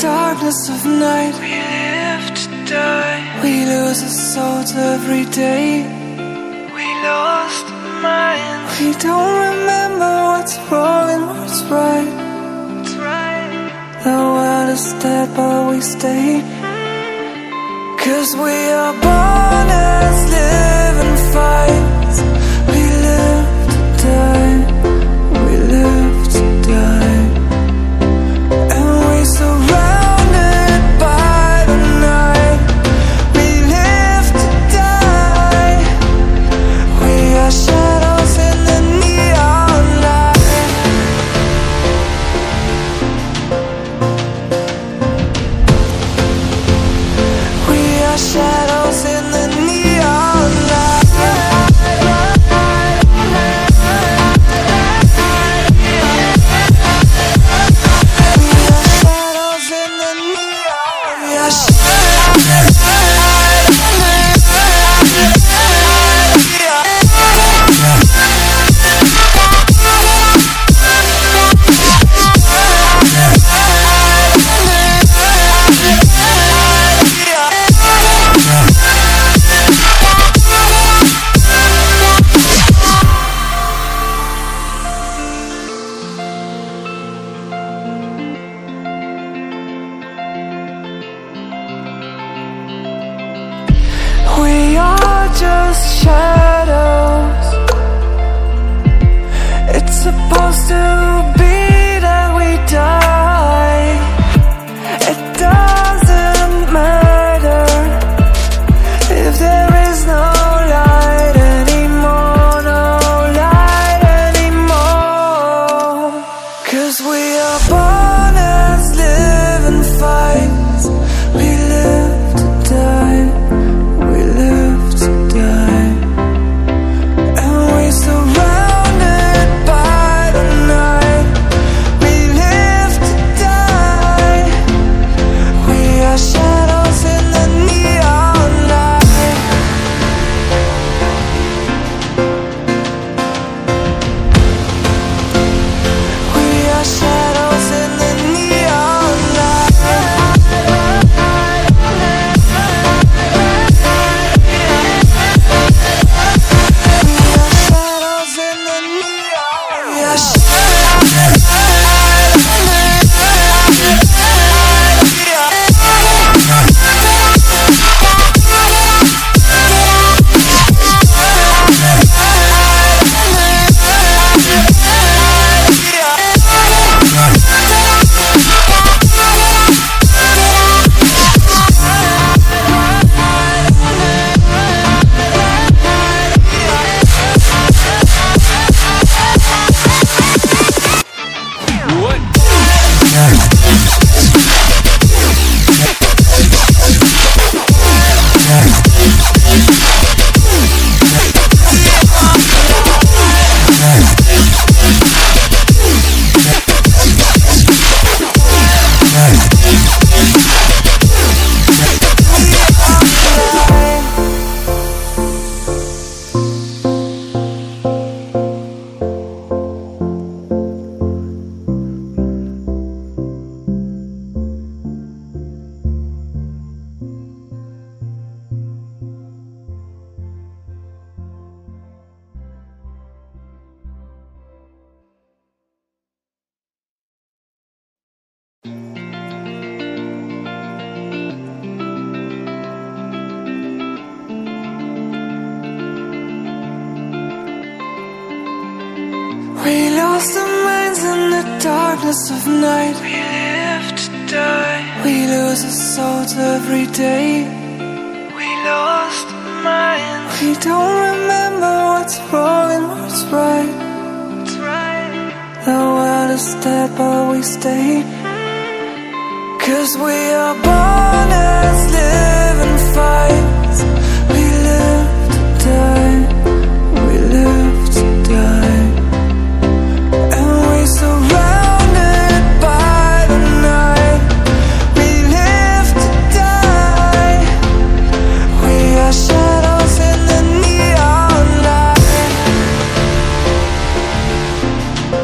darkness of night. We live to die. We lose our souls every day. We lost our minds. We don't remember what's wrong and what's right. The world is dead but we stay. 'Cause we are born as living fights. We live to die. We live to die. And we surrounded by the night. We live to die. We are shadows in the neon light. We are shadows in the neon light. We are just shadows. It's supposed to be that we die. It doesn't matter if there is no light anymore, no light anymore. 'Cause we are born as living fights. We live to die. We live to die. And we surrounded by the night. We live to die. We are shadows in the neon light. We are shadows in the neon light. We lost our minds in the darkness of night. We live to die. We lose our souls every day. We lost our minds. We don't remember what's wrong and what's right. The world is dead but we stay. 'Cause we are born as